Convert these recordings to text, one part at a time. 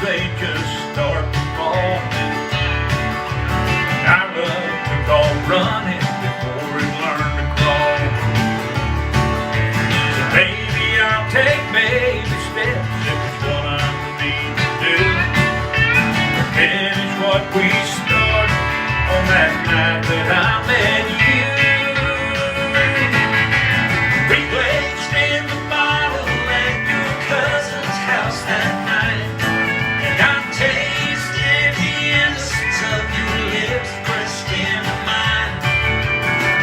they just start falling. Our love took off running before it learned to crawl. So maybe I'll take baby steps if it's what I need to do. Finish what we started on that night that I met you. We pledged in the bottle at your cousin's house that night, and I tasted the innocence of your lips pressed into mine.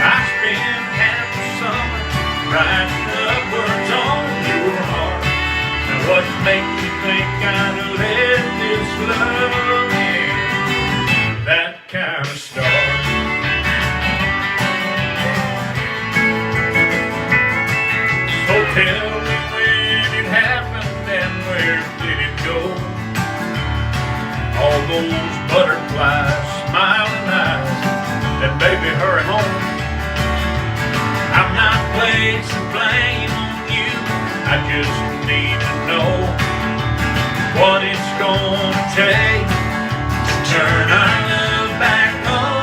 I spent half the summer writing up words on your heart. Now what makes you think I'd let this love in that kind of start? So tell me when it happened and where did it go? All those butterflies, smiling eyes, and baby hurry home. I'm not placing blame on you, I just need to know what it's gonna take to turn our love back on.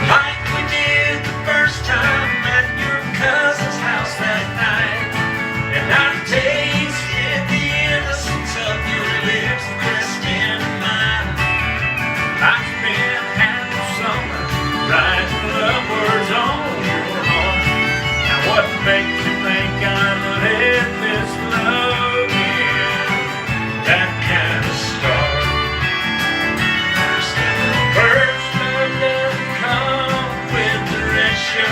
Like we did the first time at your cousin's house that night, and I tasted the innocence of your lips pressed into mine. I spent half the summer writing love words on your heart. Now what makes you think I'd let this love in that kind of start? First love doesn't come with direction.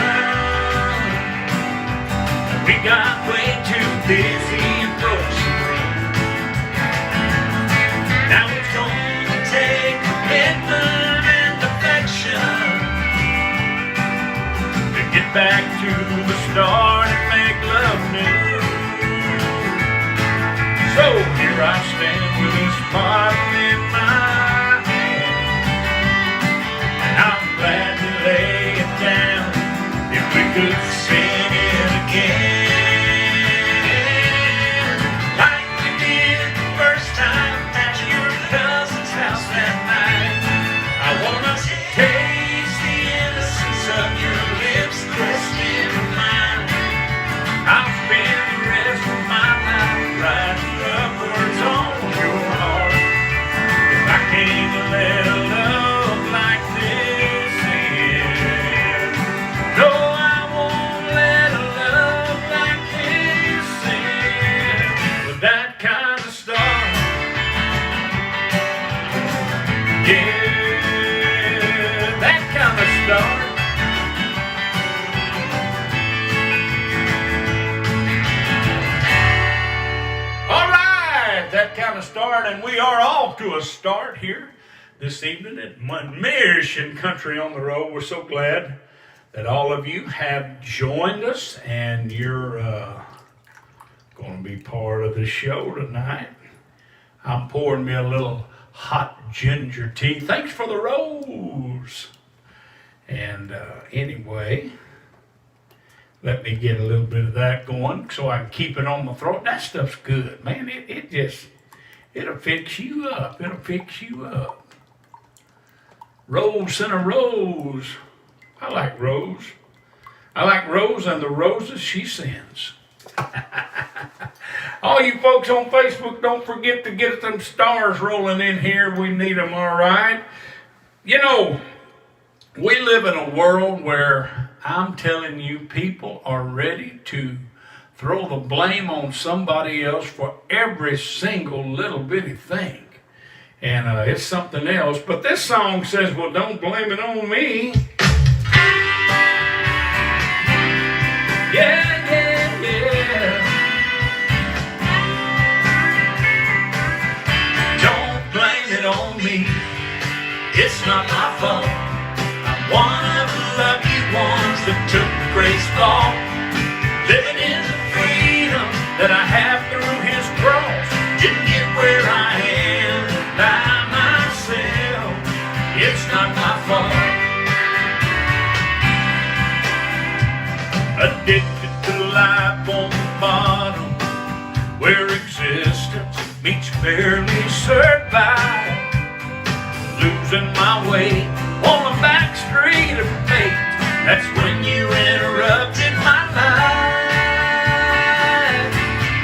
We got way too busy and broke some room. Now it's gonna take commitment and affection to get back to the start and make love new. So here I stand with this bottle in my hand, and I'm glad to lay it down if we could sing it again. Like we did the first time at your cousin's house that night. I wanna taste the innocence of your lips pressed into mine. I'll spend the rest of my life writing love words on your heart. If I can't let a love like this in, no, I won't let a love like this in. With that kind of start, yeah, that kind of start. All right, that kind of start, and we are off to a start here this evening at Mission Country on the Road. We're so glad that all of you have joined us, and you're going to be part of the show tonight. I'm pouring me a little hot ginger tea. Thanks for the rose. And anyway, let me get a little bit of that going so I can keep it on my throat. That stuff's good, man. It'll fix you up. It'll fix you up. Rose and a rose. I like Rose. I like Rose and the roses she sends. All you folks on Facebook, don't forget to get them stars rolling in here. We need them, all right? You know, we live in a world where I'm telling you, people are ready to throw the blame on somebody else for every single little bitty thing. And it's something else. But this song says, well, don't blame it on me. Yeah, yeah, yeah. Don't blame it on me. It's not my fault. I'm one of the lucky ones that took the grace fall. Living in the freedom that I have through his cross. Didn't get where I am by myself. It's not my fault. Addicted to life on the bottom, where existence beach barely survived, losing my way on the back street of fate. That's when you interrupted my life.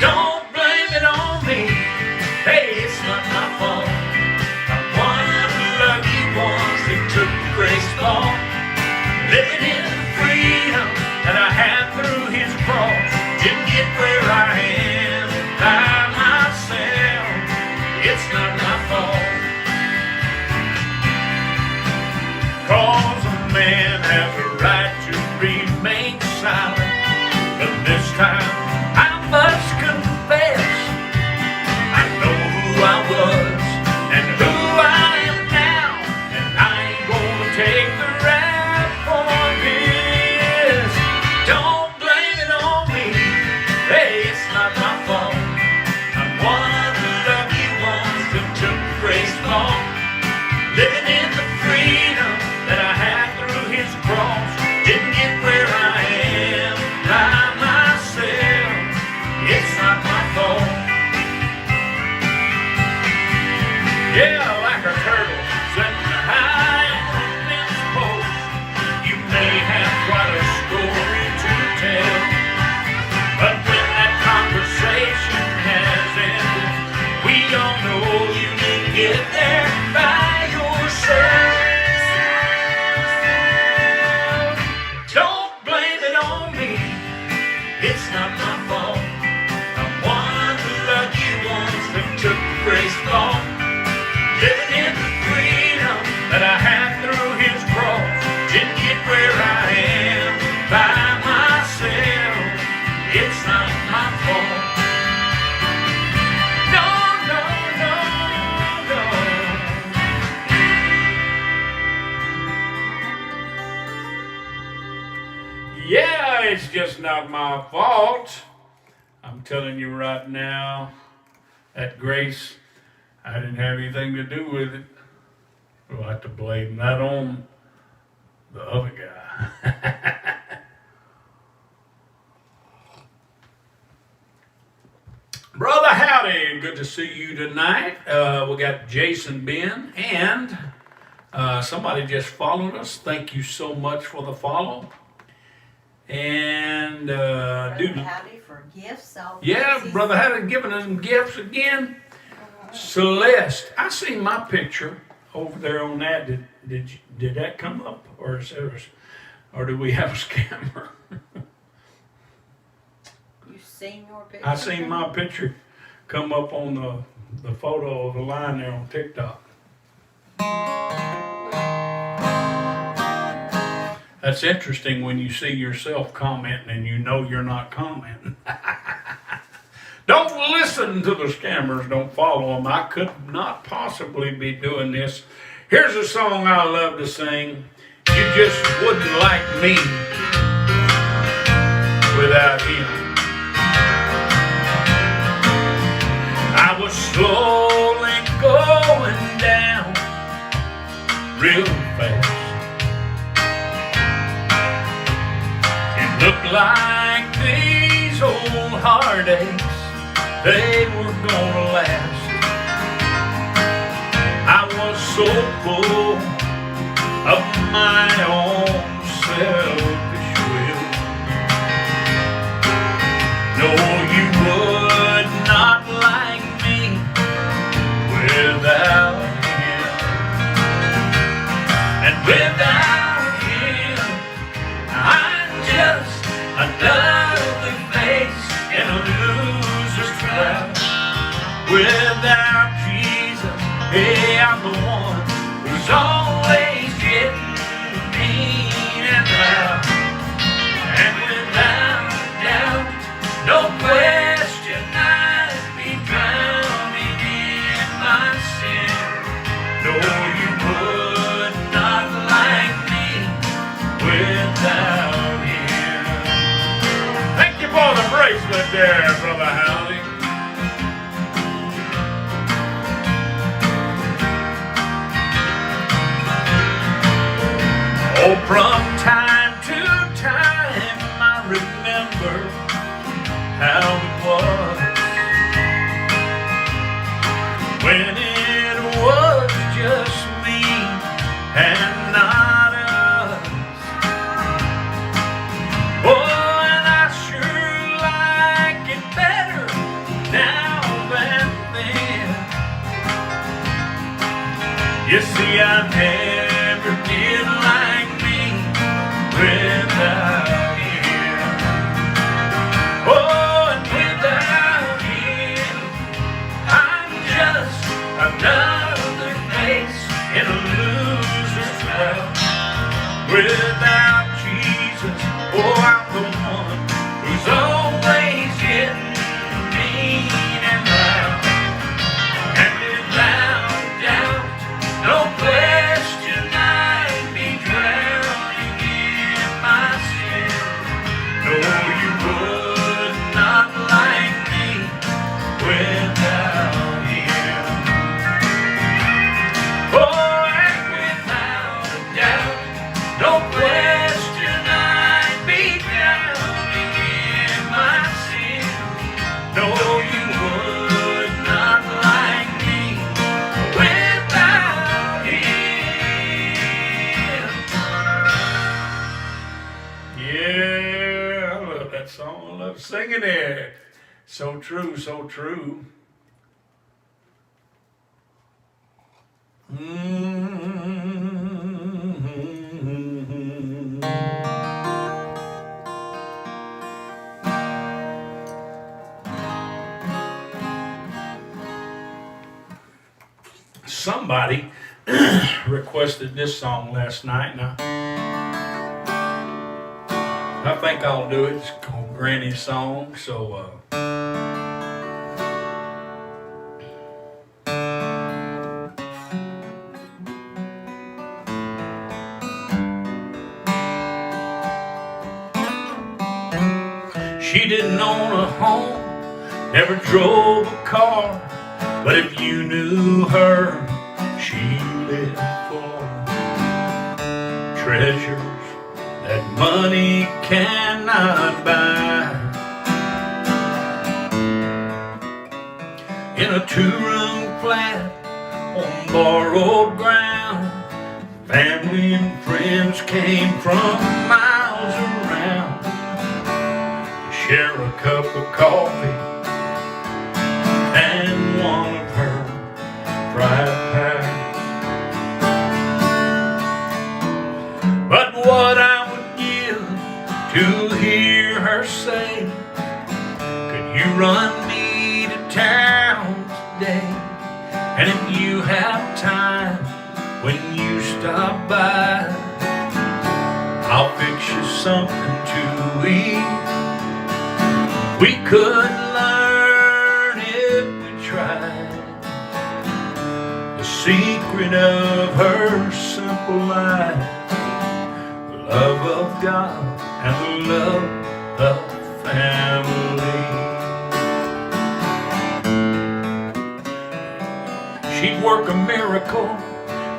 Don't blame it on me, hey, it's not my fault. I'm one of the lucky ones that took the grace ball, living in the freedom that I had through his cross. Didn't get where I am by myself. It's not my fault. 'Cause a man has a right to remain silent, but this time I must confess, I know who I was and who I am now, and I ain't gonna take the rap for this. Don't blame it on me, hey, it's not my fault. I'm one of the lucky ones that took the grace ball, living in the freedom that I had through his cross. Didn't get where I am by myself. It's not my fault. Yeah, like a turtle sitting high on a fence post, you may have quite a story to tell, but when that conversation has ended, we all know you didn't get there by yourself. Don't blame it on me, it's not my fault. I'm one of the lucky ones that took the grace ball, living in the freedom that I had through his cross. Didn't get where I am by myself. It's not my fault. No, no, no, no. Yeah, it's just not my fault. I'm telling you right now, that grace, I didn't have anything to do with it. We'll have to blame that on the other guy. Brother, howdy. Good to see you tonight. We got Jason Ben, and somebody just followed us. Thank you so much for the follow. And Brother Howdy for gifts. Yeah, Brother Howdy giving us some gifts again. Celeste, I seen my picture over there on that. Did that come up, or do we have a scammer? You seen your picture? I seen my picture come up on the photo of the line there on TikTok. That's interesting when you see yourself commenting and you know you're not commenting. Don't listen to the scammers. Don't follow them. I could not possibly be doing this. Here's a song I love to sing. You just wouldn't like me without him. I was slowly going down real fast. It looked like these old heartaches, they were gonna last. I was so full of my own selfish will. No, you would not like me without him. And without him, I'm just another face in a loser's crowd. Without Jesus, hey, I'm the one who's always getting mean and loud. And without doubt, no question, I'd be drowning in my sin. No, you would not like me without him. Thank you for the bracelet there, Brother Howdy. Oh, from time to time I remember how it was. You see, I never did like me without him. Oh, and without him, I'm just another face in a loser's crowd. Without Jesus, oh, I'm the one who's always getting mean and loud. And without doubt, no question, I'd be drowning in my sin. No, you would not like me without him. Oh, and without a doubt, no question, I'd be drowning in my sin. No, you would not like me without him. Yeah, I love that song. I love singing it. So true, so true. Somebody requested this song last night, and I think I'll do it. It's called Granny's Song. So, she didn't own a home, never drove a car, but if you knew her, she lived for treasures that money cannot buy. In a two-room flat on borrowed ground, family and friends came from miles around to share a cup of coffee and one of her fried pies. But what I would give to hear her say, could you run me to town today? And if you have time when you stop by, I'll fix you something to eat. We could learn if we tried the secret of her simple life, the love of God and the love of family. She'd work a miracle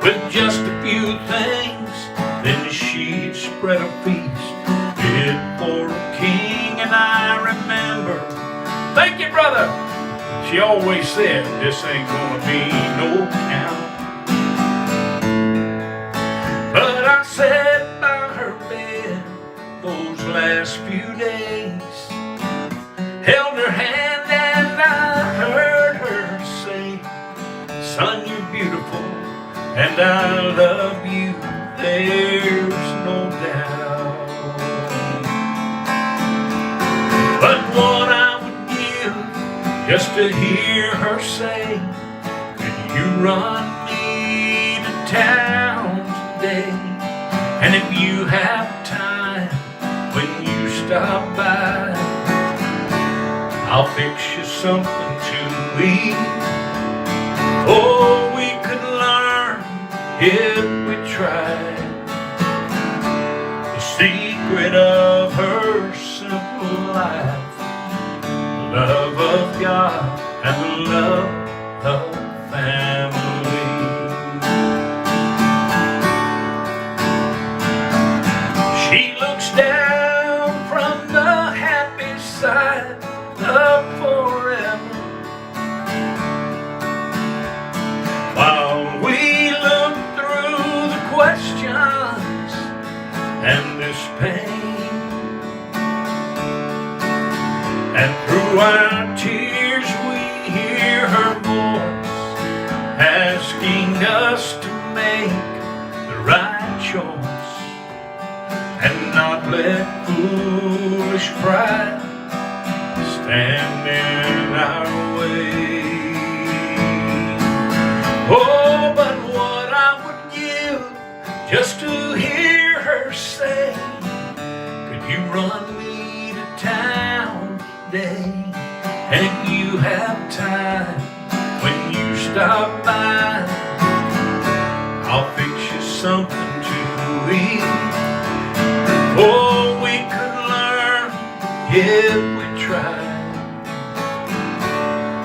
with just a few things, then she'd spread a feast fit for a king. And I remember, thank you, brother, she always said, this ain't gonna be no count. But I sat by her bed those last few days, held her hand and I heard her say, son, you're beautiful and I love you, there's no doubt. But what I would give just to hear her say, could you run me to town today? And if you have time when you stop by, I'll fix you something to eat. Oh, we could learn if we tried the secret of her simple life, the love of God and the love of family. She looks down from the happy side of forever, while we look through the questions and this pain, and through our tears we hear her voice asking us to make the right choice and not let foolish pride stand in our way. Oh, but what I would give just to hear her say, could you run me to town today? And you have time when you stop by, I'll fix you something to eat. Oh, we could learn if we tried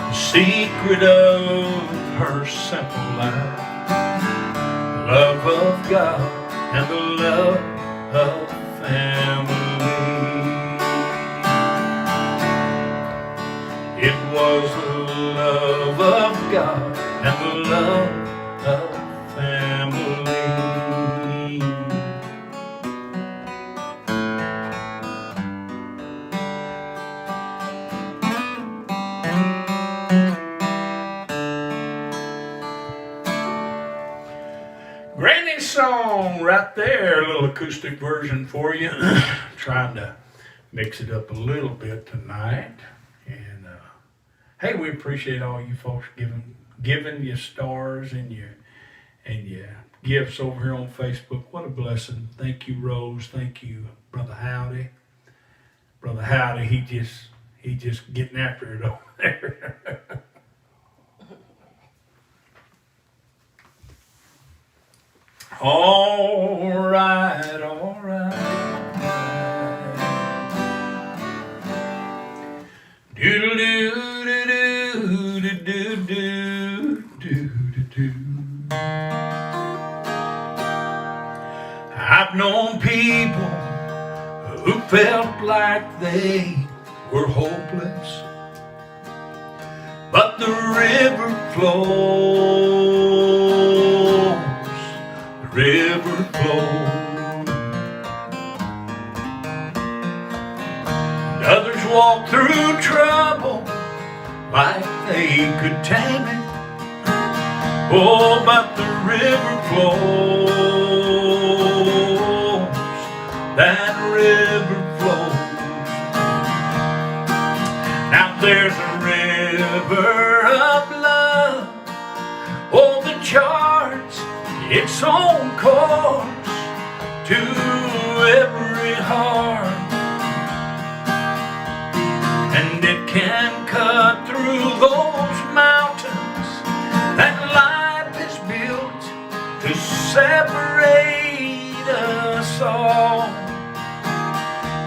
the secret of her simple life, love of God and the love of family. It was the love of God and the love of family. Granny's song right there, a little acoustic version for you. Trying to mix it up a little bit tonight. And hey, we appreciate all you folks giving your stars and your gifts over here on Facebook. What a blessing. Thank you, Rose. Thank you, Brother Howdy. Brother Howdy, he just getting after it over there. All right, all right. Doodle doo doo doo doo doo doo doo. I've known people who felt like they were hopeless, but the river flows. River flows. And others walk through trouble like they could tame it. Oh, but the river flows. That river flows. Now there's a river of love. Oh, the charts its own course to every heart, and it can cut through those mountains that life is built to separate us all.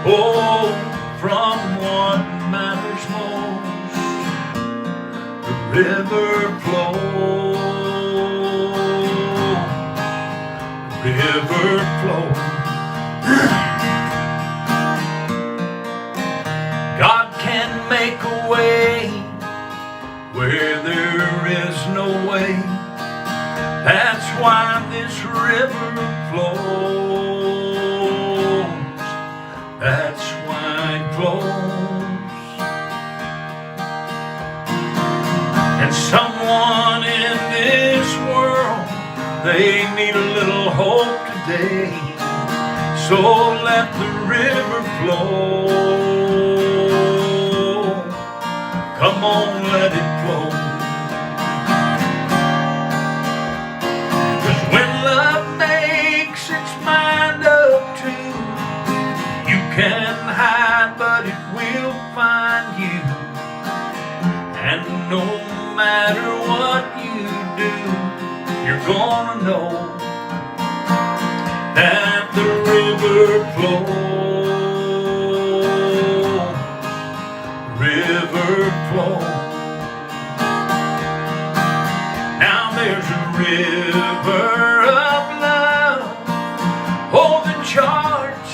Oh, from what matters most, the river flows. River flows. God can make a way where there is no way. That's why this river flows. That's why it flows. And someone in this world, they need a little hope today. So let the river flow. Come on, let it flow. 'Cause when love makes its mind up to, you can hide, but it will find you. And no matter what you do, you're gonna know that the river flows. River flows. Now there's a river of love. Oh, the charts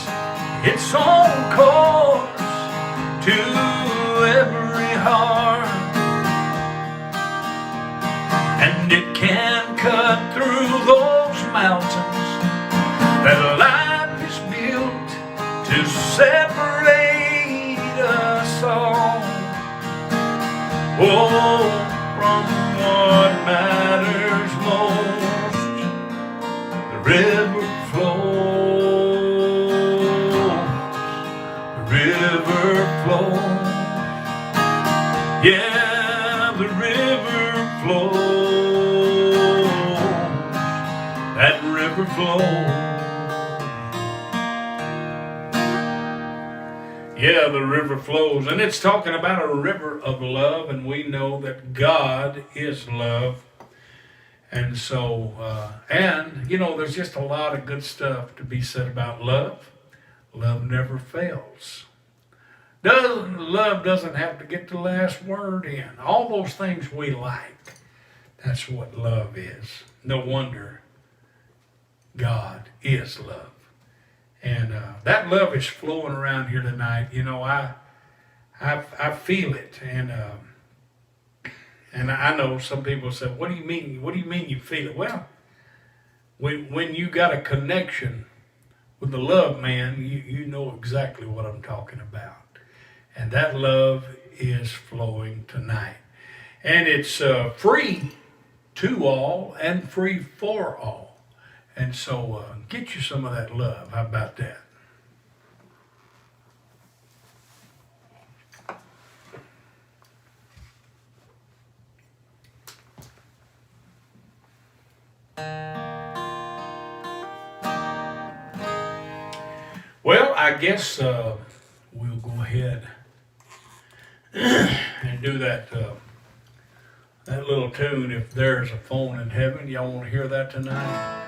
its own course to every heart. And it can cut through those mountains that life is built to separate us all. Oh, from what matters most, river flows, the river flows. Yeah, the river flows, that river flows. Yeah, the river flows, and it's talking about a river of love, and we know that God is love. And so, there's just a lot of good stuff to be said about love. Love never fails. Love doesn't have to get the last word in. All those things we like, that's what love is. No wonder God is love. And that love is flowing around here tonight. I feel it. And I know some people say, what do you mean? What do you mean you feel it? Well, when you got a connection with the love man, you know exactly what I'm talking about. And that love is flowing tonight. And it's free to all and free for all. And so get you some of that love. How about that? Well, I guess we'll go ahead and do that little tune, If There's a Phone in Heaven. Y'all want to hear that tonight?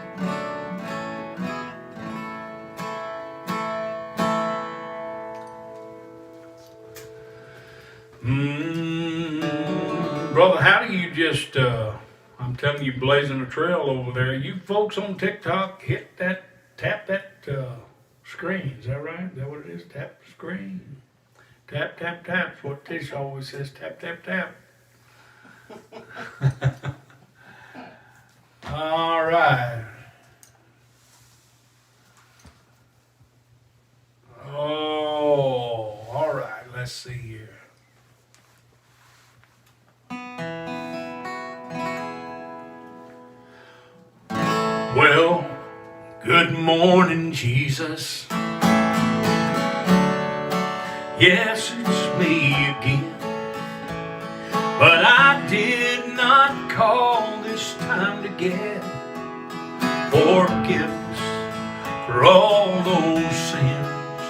Brother, how do you just, I'm telling you, blazing a trail over there. You folks on TikTok, tap that screen. Is that right? Is that what it is? Tap the screen. Tap, tap, tap. That's what Tish always says. Tap, tap, tap. All right. Oh, all right. Let's see here. Well, good morning, Jesus. Yes, it's me again. But I did not call this time to get forgiveness for all those sins.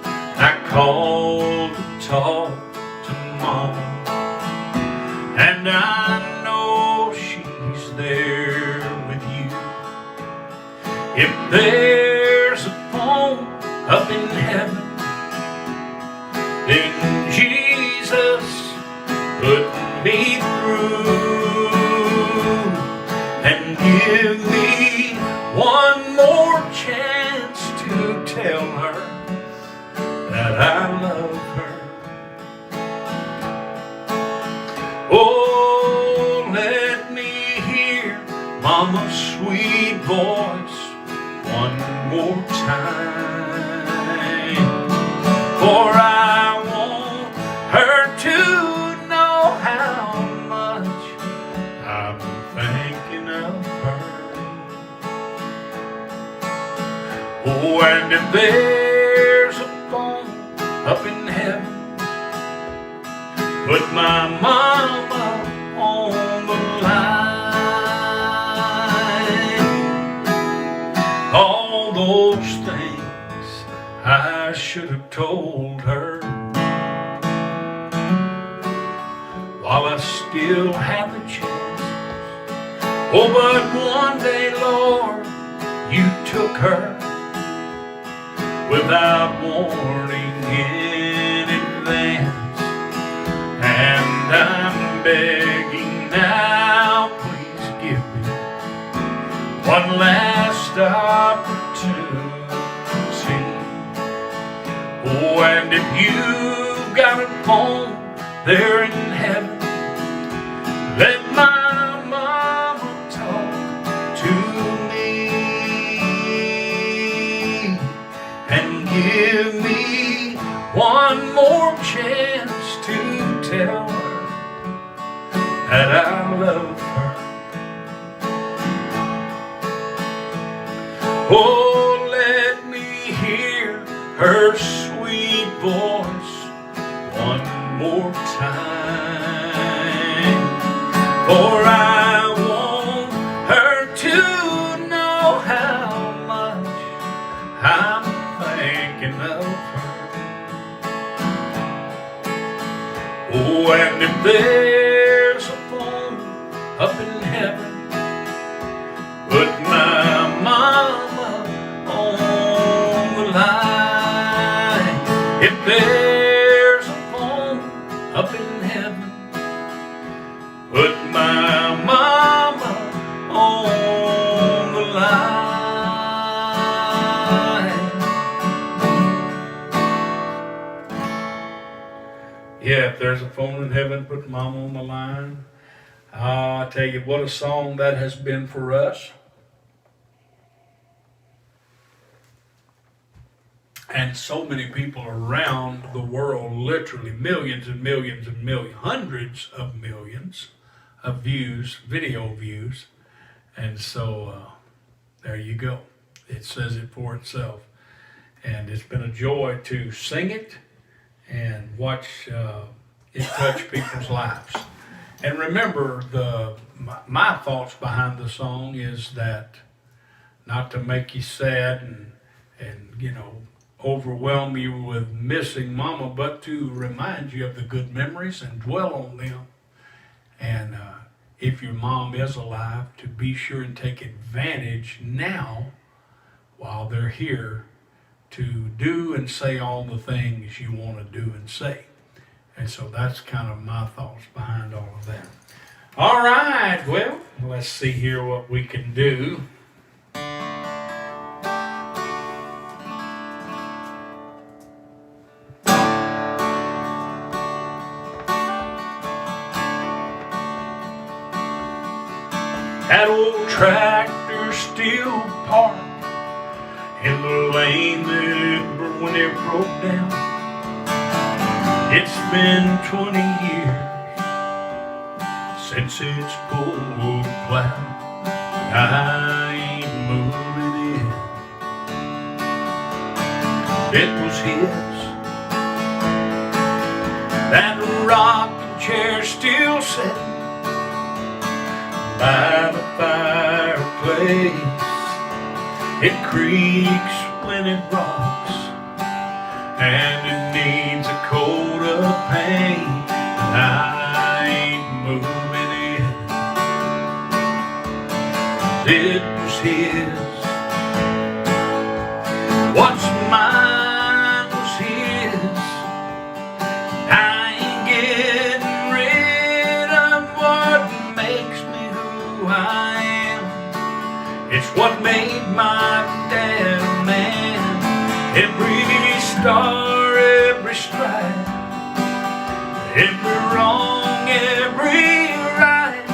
I called to talk to Mom, and I know she's there with you. If there's a phone up in heaven, then Jesus put me through and give me one more chance to tell her that I love her. Oh, let me hear Mama's sweet voice one more time, for I want her to know how much I'm thinking of her. Oh, and if there's a phone up in heaven, put my mama on the line. All those things I should have told her while I still had the chance. Oh, but one day, Lord, you took her without warning in advance. And I'm begging now, please give me one last opportunity. Oh, and if you've got a phone there in heaven, let my mama talk to me and give me one more chance to tell her that I love her. and if there's a phone up in heaven, put my mama on the line. If there's a phone up in heaven, put my mama on the line. Yeah, if there's a phone in heaven, put mama on the line. I tell you what a song that has been for us. And so many people around the world, literally millions and millions and millions, hundreds of millions of views, video views. And so there you go. It says it for itself. And it's been a joy to sing it and watch it touch people's lives. And remember, my thoughts behind the song is that not to make you sad and you know, overwhelm you with missing mama, but to remind you of the good memories and dwell on them. And if your mom is alive, to be sure and take advantage now while they're here to do and say all the things you want to do and say. And so that's kind of my thoughts behind all of that. All right, well, let's see here what we can do. That old tractor still parked in the lane when it broke down. It's been 20 years since it's pulled a plow. I ain't moving in. It was his. That rocking chair still sitting by the fireplace. It creaks when it rocks, and it needs a coat of paint. And I ain't moving in. It was his. What's mine was his. I ain't getting rid of what makes me who I am. It's what made my dad a man. Every star, every stripe, every wrong, every right,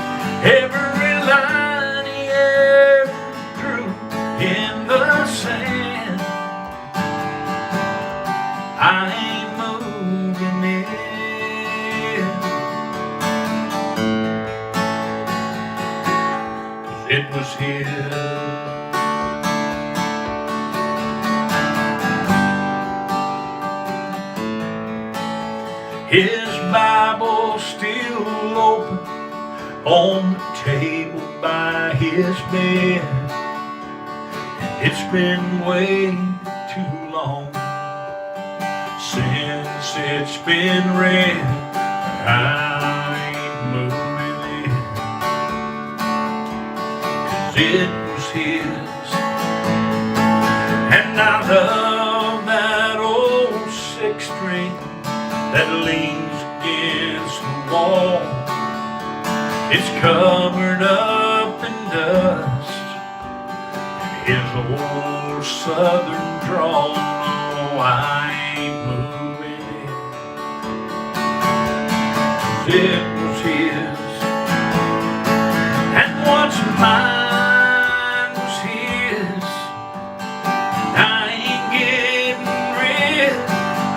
every line he ever drew in the sand. I ain't moving in. 'Cause it was his. His Bible still open on the table by his bed. It's been way too long since it's been read. I ain't moving in. 'Cause it was his. And I love that old six string that leans against the wall. It's covered up in dust. His old southern drawl. No, I ain't moving in. 'Cause it was his. And what's mine was his. I ain't getting rid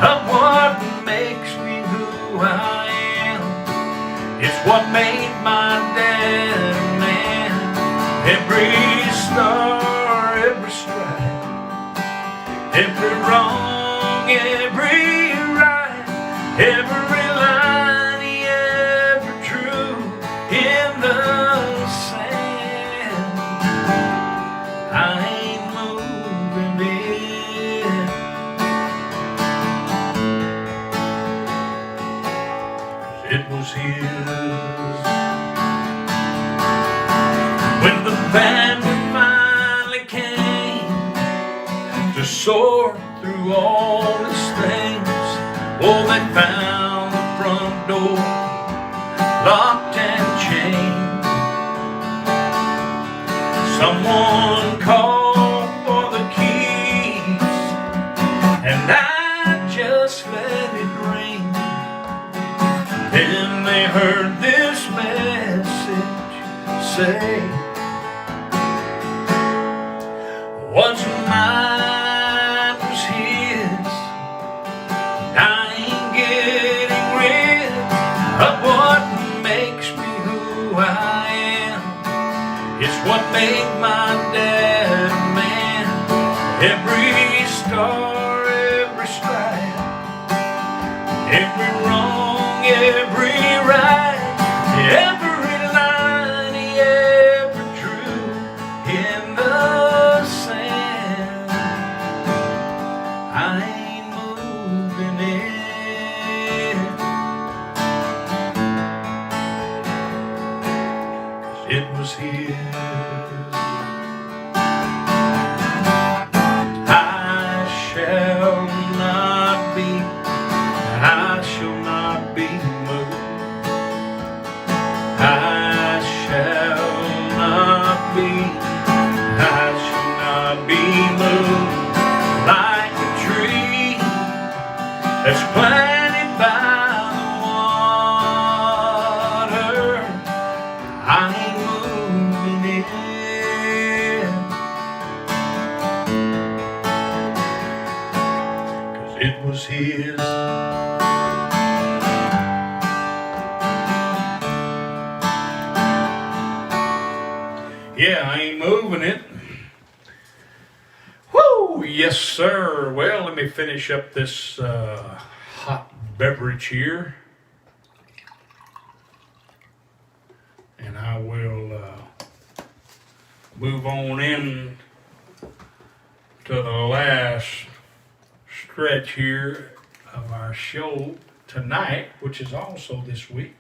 of what makes me who I am. It's what made my dad a man. Every star, every stripe, every wrong, every right, every line he ever drew in the sand. I ain't moving in. It family finally came to sort through all his things. Oh, they found the front door locked and chained. Someone called for the keys, and I just let it ring. Then they heard this message say, what's mine was his. I ain't getting rid of what makes me who I am. It's what made my dad a man. Every star, every stripe, every wrong, every right, every line he ever drew in the sand. I ain't moving in, 'cause it was his. I shall not be moved. I shall not be moved like a tree that's planted by the water. I ain't moving in, 'cause it was his. Yeah, I ain't moving it. Woo! Yes, sir. Well, let me finish up this hot beverage here. And I will move on in to the last stretch here of our show tonight, which is also this week.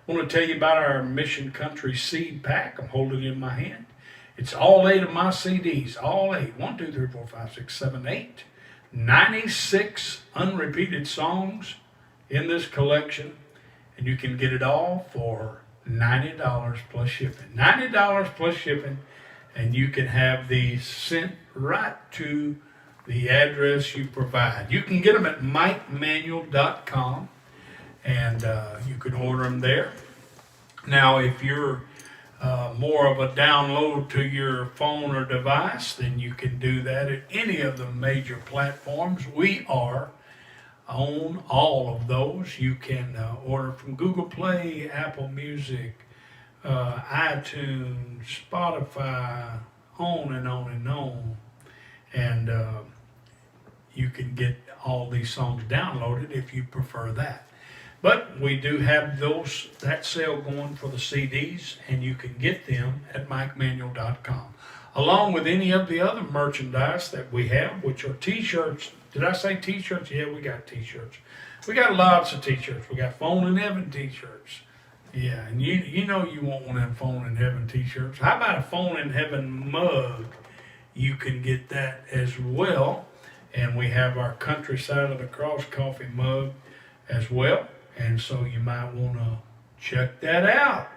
I want to tell you about our Mission Country seed pack. I'm holding it in my hand. It's all 8 of my CDs, all 8. 1, 2, 3, 4, 5, 6, 7, 8. 96 unrepeated songs in this collection, and you can get it all for $90 plus shipping. $90 plus shipping, and you can have these sent right to the address you provide. You can get them at MikeManuel.com, and you can order them there. Now, if you're more of a download to your phone or device, then you can do that at any of the major platforms. We are on all of those. You can order from Google Play, Apple Music, iTunes, Spotify, on and on and on. And you can get all these songs downloaded if you prefer that. But we do have that sale going for the CDs, and you can get them at MikeManuel.com, along with any of the other merchandise that we have, which are T-shirts. Did I say T-shirts? Yeah, we got T-shirts. We got lots of T-shirts. We got Phone in Heaven T-shirts. Yeah, and you know you want one of them Phone in Heaven T-shirts. How about a Phone in Heaven mug? You can get that as well. And we have our Countryside of the Cross coffee mug as well. And so you might want to check that out.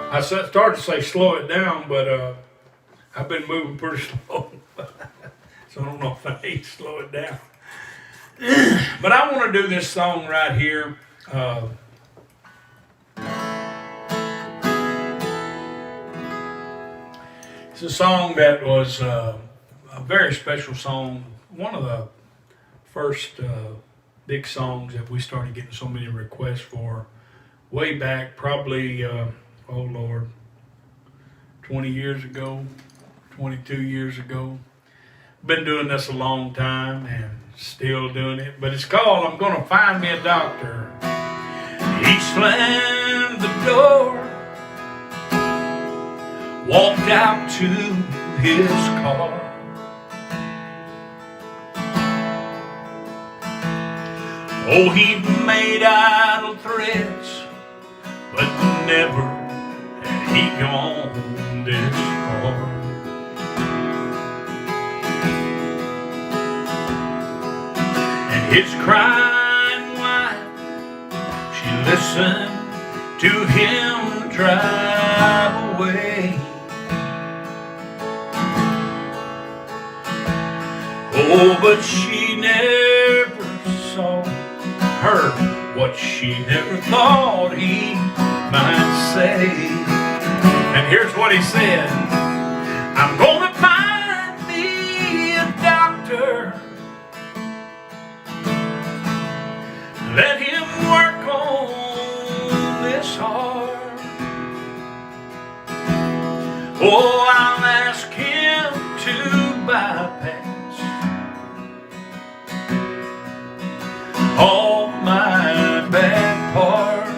I started to say slow it down, but I've been moving pretty slow. So I don't know if I need to slow it down. But I want to do this song right here. It's a song that was a very special song. One of the first big songs that we started getting so many requests for way back, probably, 20 years ago, 22 years ago. Been doing this a long time and still doing it, but it's called I'm Gonna Find Me a Doctor. He slammed the door, walked out to his car. Oh, he made idle threats, but never had he gone this far. And his crying wife, she listened to him drive away. Oh, but she never saw her what she never thought he might say. And here's what he said: I'm gonna find me a doctor, let him work on this heart. Oh, I'll ask him to bypass all my bad parts.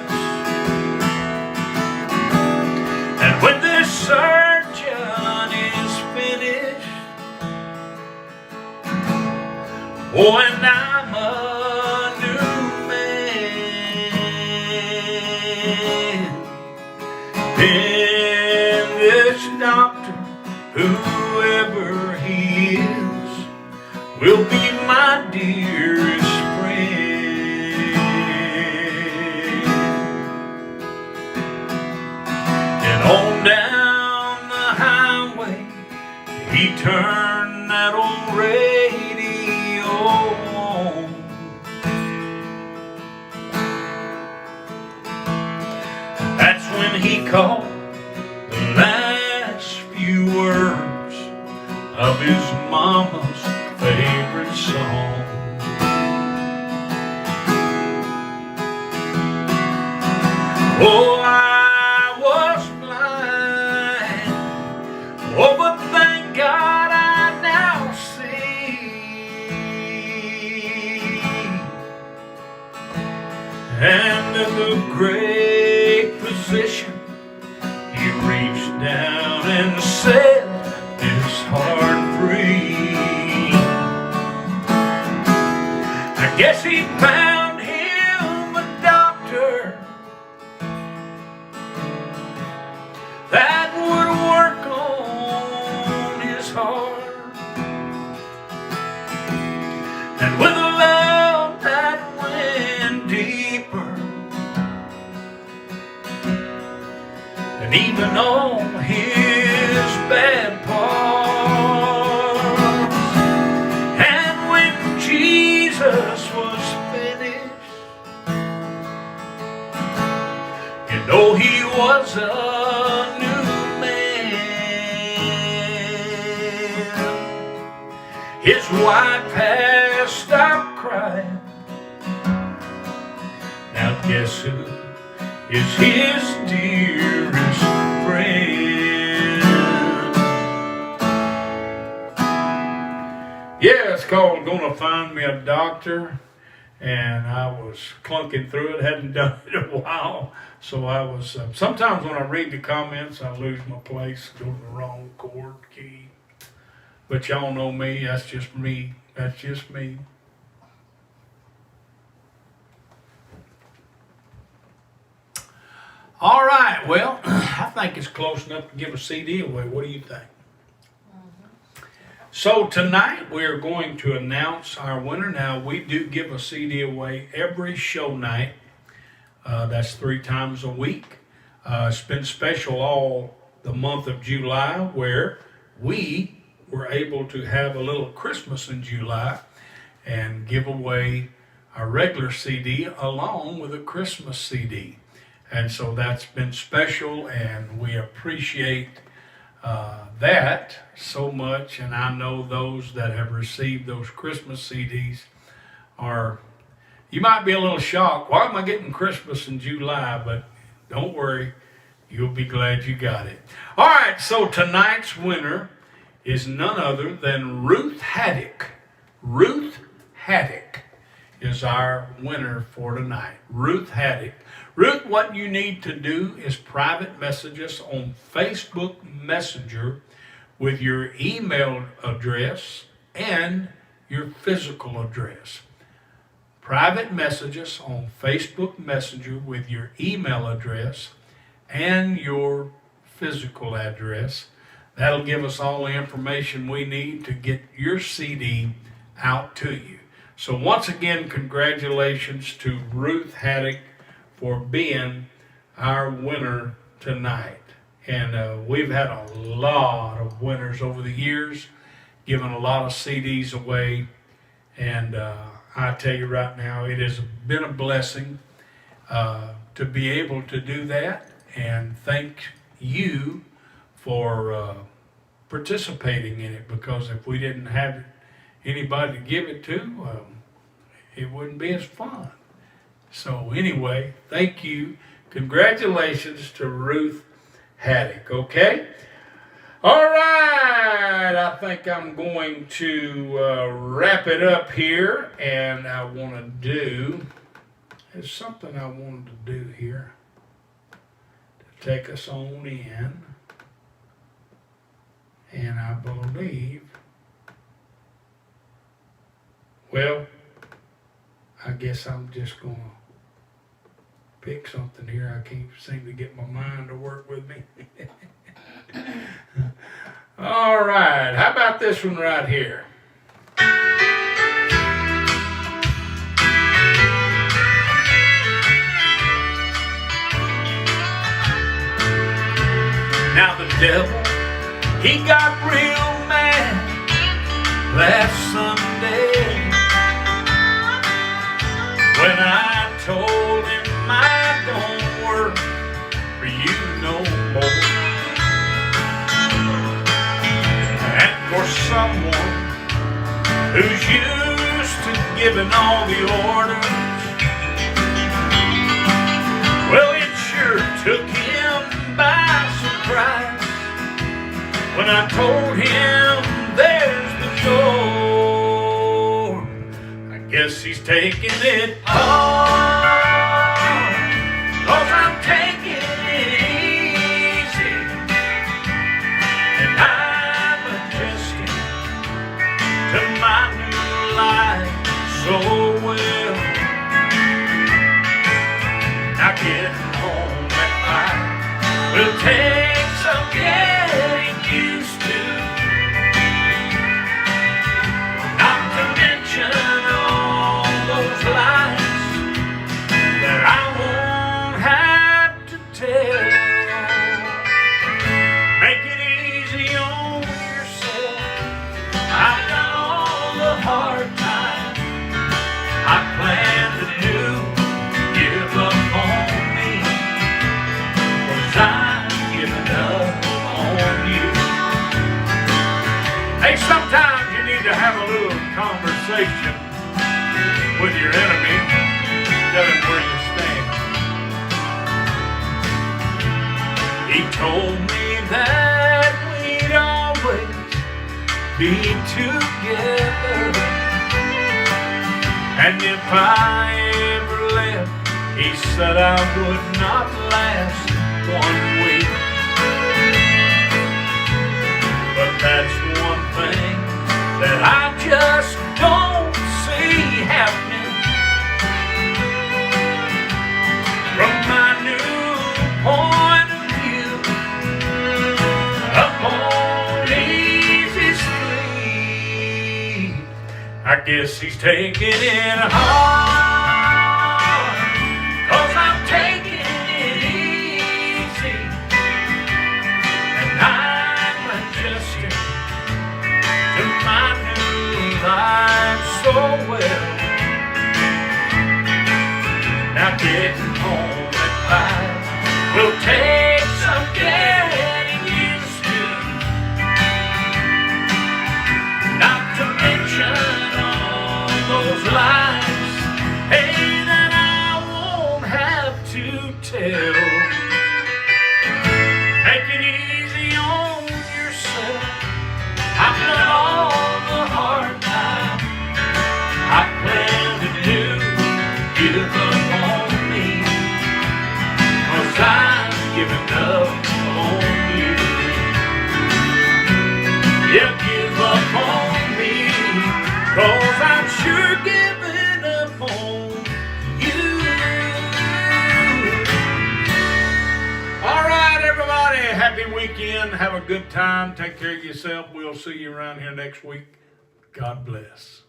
And when this surgeon is finished, oh, and I'm a new man, then this doctor, whoever he is, will be my dearest friend. And on down the highway, he turned that old radio on. That's when he caught the last few words of his mama's favorite song. Oh, I was blind, oh, but thank God I now see. And the great physician, he reached down and set his heart free. I guess he found him a doctor that would work on his heart, and with a love that went deeper and even on his bad parts. And when Jesus was finished, you know he was a new man. His wife has stopped crying. Now guess who is his dearest friend? Yeah, it's called Gonna Find Me a Doctor. And I was clunking through it, hadn't done it in a while. So I was, sometimes when I read the comments, I lose my place, go to the wrong chord key. But y'all know me, that's just me. That's just me. All right, well, I think it's close enough to give a CD away. What do you think? So tonight we're going to announce our winner. Now we do give a CD away every show night. That's 3 times a week. It's been special all the month of July, where we were able to have a little Christmas in July and give away our regular CD along with a Christmas CD. And so that's been special, and we appreciate that so much. And I know those that have received those Christmas CDs are, you might be a little shocked. Why am I getting Christmas in July? But don't worry, you'll be glad you got it. All right, so tonight's winner is none other than Ruth Haddock. Ruth Haddock is our winner for tonight. Ruth Haddock. Ruth, what you need to do is private message us on Facebook Messenger with your email address and your physical address. private message us on Facebook Messenger with your email address and your physical address. That'll give us all the information we need to get your CD out to you. So once again, congratulations to Ruth Haddock for being our winner tonight. And we've had a lot of winners over the years, given a lot of CDs away. And I tell you right now, it has been a blessing to be able to do that. And thank you for participating in it, because if we didn't have anybody to give it to, it wouldn't be as fun. So anyway, thank you. Congratulations to Ruth Haddock, okay? All right, I think I'm going to wrap it up here, and I want to do, there's something I wanted to do here to take us on in, and I believe, well, I guess I'm just going to pick something here. I can't seem to get my mind to work with me. All right, how about this one right here? Now the devil, he got real mad last Sunday when I told him I don't work for you no more. And for someone who's used to giving all the orders, well, it sure took him by surprise when I told him there's the door. I guess he's taking it hard, 'cause I'm taking it easy, and I'm adjusting to my new life so well. Now getting home at night will take some getting used to, not to mention all those lies that I won't have to tell. Make it easy on yourself. I've done all the hard times I plan to do. Give up on me, 'cause I'm giving up on you. Hey, sometimes you need to have a little conversation with your enemy. Tell him where you stand. He told me that we'd always be together, and if I ever left, he said I would not last 1 week. But that's one thing that I just don't see happening. From my new point of view, up on Easy Street, I guess he's taking it hard, 'cause I'm taking it easy, and I'm adjusting to my new life so well. Now getting home at 5 will take some getting used to, not to mention all those lies, hey, that I won't have to tell. Make it easy on yourself. I've done all the hard time I plan to do. Give up on me, happy weekend. Have a good time. Take care of yourself. We'll see you around here next week. God bless.